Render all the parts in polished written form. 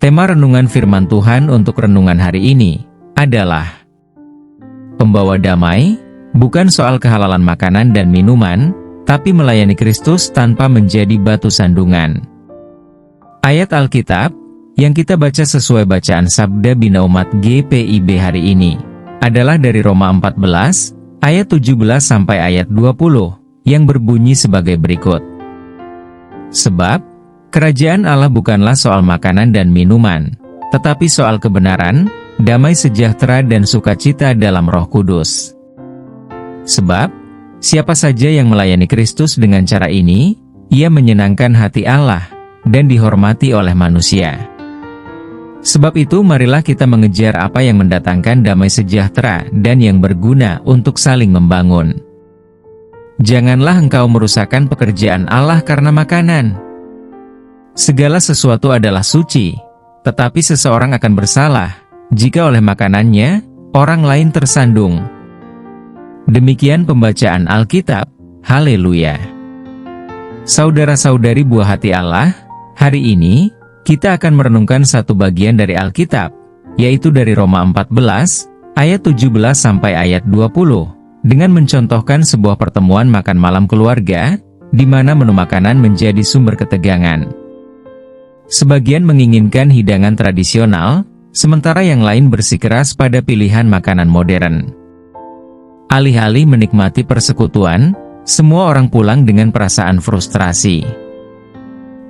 Tema renungan firman Tuhan untuk renungan hari ini adalah Pembawa damai, bukan soal kehalalan makanan dan minuman, tapi melayani Kristus tanpa menjadi batu sandungan. Ayat Alkitab yang kita baca sesuai bacaan Sabda Bina Umat GPIB hari ini adalah dari Roma 14 ayat 17 sampai ayat 20 yang berbunyi sebagai berikut. Sebab kerajaan Allah bukanlah soal makanan dan minuman, tetapi soal kebenaran, damai sejahtera dan sukacita dalam Roh Kudus. Sebab, siapa saja yang melayani Kristus dengan cara ini, ia menyenangkan hati Allah dan dihormati oleh manusia. Sebab itu marilah kita mengejar apa yang mendatangkan damai sejahtera dan yang berguna untuk saling membangun. Janganlah engkau merusakkan pekerjaan Allah karena makanan. Segala sesuatu adalah suci, tetapi seseorang akan bersalah jika oleh makanannya, orang lain tersandung. Demikian pembacaan Alkitab, haleluya. Saudara-saudari buah hati Allah, hari ini, kita akan merenungkan satu bagian dari Alkitab, yaitu dari Roma 14, ayat 17 sampai ayat 20, dengan mencontohkan sebuah pertemuan makan malam keluarga, di mana menu makanan menjadi sumber ketegangan. Sebagian menginginkan hidangan tradisional, sementara yang lain bersikeras pada pilihan makanan modern. Alih-alih menikmati persekutuan, semua orang pulang dengan perasaan frustrasi.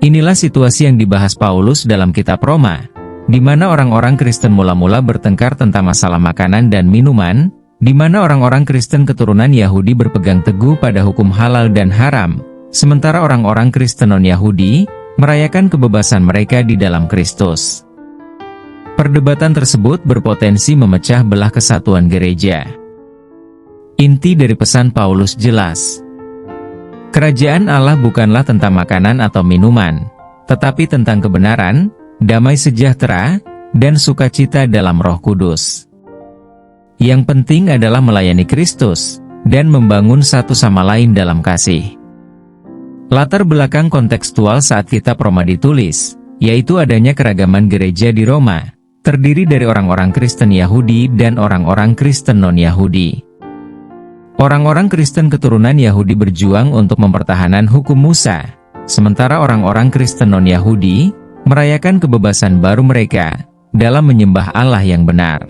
Inilah situasi yang dibahas Paulus dalam kitab Roma, di mana orang-orang Kristen mula-mula bertengkar tentang masalah makanan dan minuman, di mana orang-orang Kristen keturunan Yahudi berpegang teguh pada hukum halal dan haram, sementara orang-orang Kristen non-Yahudi merayakan kebebasan mereka di dalam Kristus. Perdebatan tersebut berpotensi memecah belah kesatuan gereja. Inti dari pesan Paulus jelas. Kerajaan Allah bukanlah tentang makanan atau minuman, tetapi tentang kebenaran, damai sejahtera, dan sukacita dalam Roh Kudus. Yang penting adalah melayani Kristus, dan membangun satu sama lain dalam kasih. Latar belakang kontekstual saat kitab Roma ditulis, yaitu adanya keragaman gereja di Roma, terdiri dari orang-orang Kristen Yahudi dan orang-orang Kristen non-Yahudi. Orang-orang Kristen keturunan Yahudi berjuang untuk mempertahankan hukum Musa, sementara orang-orang Kristen non-Yahudi merayakan kebebasan baru mereka dalam menyembah Allah yang benar.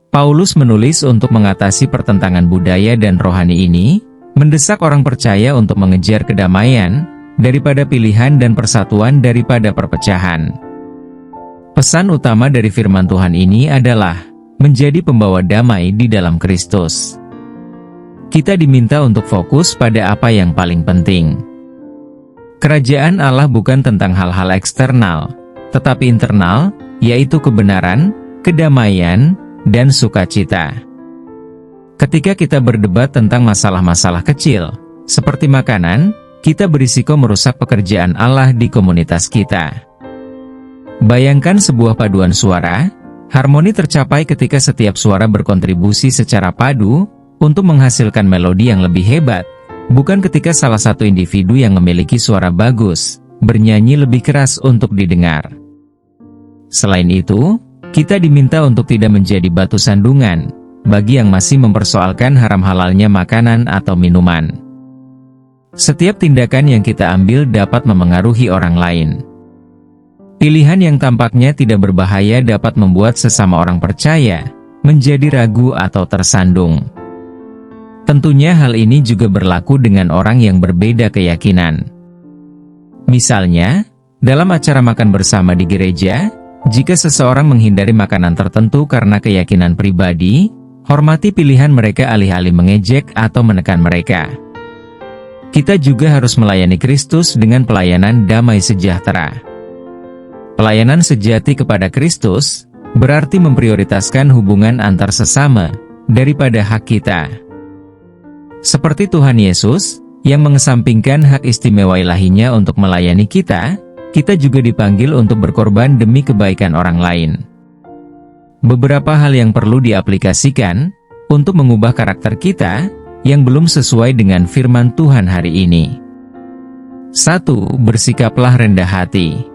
Paulus menulis untuk mengatasi pertentangan budaya dan rohani ini, mendesak orang percaya untuk mengejar kedamaian, daripada pilihan dan persatuan daripada perpecahan. Pesan utama dari firman Tuhan ini adalah menjadi pembawa damai di dalam Kristus. Kita diminta untuk fokus pada apa yang paling penting. Kerajaan Allah bukan tentang hal-hal eksternal, tetapi internal, yaitu kebenaran, kedamaian, dan sukacita. Ketika kita berdebat tentang masalah-masalah kecil, seperti makanan, kita berisiko merusak pekerjaan Allah di komunitas kita. Bayangkan sebuah paduan suara, harmoni tercapai ketika setiap suara berkontribusi secara padu untuk menghasilkan melodi yang lebih hebat, bukan ketika salah satu individu yang memiliki suara bagus, bernyanyi lebih keras untuk didengar. Selain itu, kita diminta untuk tidak menjadi batu sandungan, bagi yang masih mempersoalkan haram halalnya makanan atau minuman. Setiap tindakan yang kita ambil dapat memengaruhi orang lain. Pilihan yang tampaknya tidak berbahaya dapat membuat sesama orang percaya menjadi ragu atau tersandung. Tentunya hal ini juga berlaku dengan orang yang berbeda keyakinan. Misalnya, dalam acara makan bersama di gereja, jika seseorang menghindari makanan tertentu karena keyakinan pribadi, hormati pilihan mereka alih-alih mengejek atau menekan mereka. Kita juga harus melayani Kristus dengan pelayanan damai sejahtera. Pelayanan sejati kepada Kristus berarti memprioritaskan hubungan antar sesama daripada hak kita. Seperti Tuhan Yesus yang mengesampingkan hak istimewa ilahinya untuk melayani kita, kita juga dipanggil untuk berkorban demi kebaikan orang lain. Beberapa hal yang perlu diaplikasikan untuk mengubah karakter kita yang belum sesuai dengan firman Tuhan hari ini. 1. Bersikaplah rendah hati.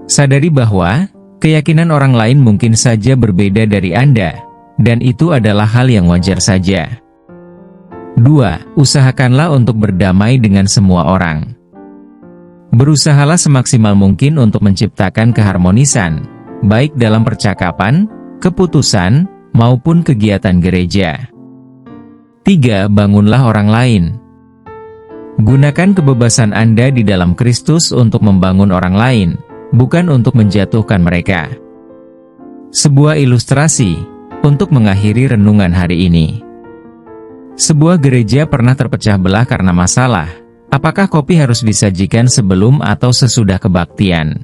Sadari bahwa keyakinan orang lain mungkin saja berbeda dari Anda, dan itu adalah hal yang wajar saja. 2. Usahakanlah untuk berdamai dengan semua orang. Berusahalah semaksimal mungkin untuk menciptakan keharmonisan, baik dalam percakapan, keputusan, maupun kegiatan gereja. 3. Bangunlah orang lain. Gunakan kebebasan Anda di dalam Kristus untuk membangun orang lain, bukan untuk menjatuhkan mereka. Sebuah ilustrasi untuk mengakhiri renungan hari ini. Sebuah gereja pernah terpecah belah karena masalah, apakah kopi harus disajikan sebelum atau sesudah kebaktian.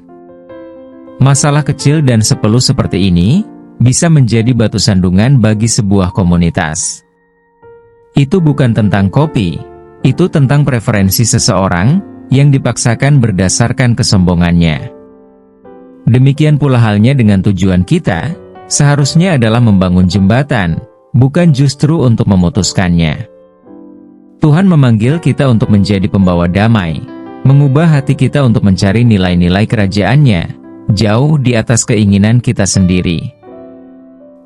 Masalah kecil dan sepelu seperti ini bisa menjadi batu sandungan bagi sebuah komunitas. Itu bukan tentang kopi, itu tentang preferensi seseorang yang dipaksakan berdasarkan kesombongannya. Demikian pula halnya dengan tujuan kita, seharusnya adalah membangun jembatan, bukan justru untuk memutuskannya. Tuhan memanggil kita untuk menjadi pembawa damai, mengubah hati kita untuk mencari nilai-nilai kerajaan-Nya, jauh di atas keinginan kita sendiri.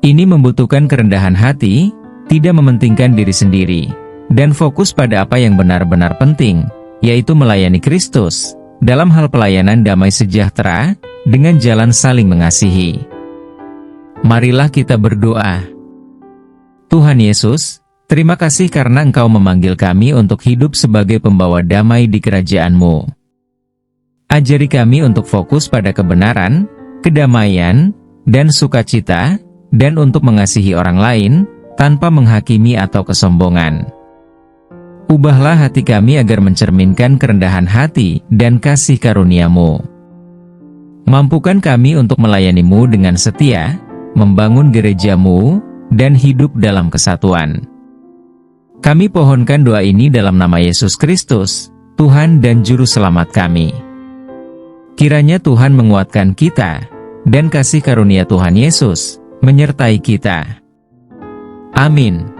Ini membutuhkan kerendahan hati, tidak mementingkan diri sendiri, dan fokus pada apa yang benar-benar penting, yaitu melayani Kristus, dalam hal pelayanan damai sejahtera, dengan jalan saling mengasihi. Marilah kita berdoa. Tuhan Yesus, terima kasih karena Engkau memanggil kami untuk hidup sebagai pembawa damai di kerajaan-Mu. Ajari kami untuk fokus pada kebenaran, kedamaian, dan sukacita, dan untuk mengasihi orang lain, tanpa menghakimi atau kesombongan. Ubahlah hati kami agar mencerminkan kerendahan hati dan kasih karunia-Mu. Mampukan kami untuk melayani-Mu dengan setia, membangun gereja-Mu, dan hidup dalam kesatuan. Kami pohonkan doa ini dalam nama Yesus Kristus, Tuhan dan Juru Selamat kami. Kiranya Tuhan menguatkan kita, dan kasih karunia Tuhan Yesus menyertai kita. Amin.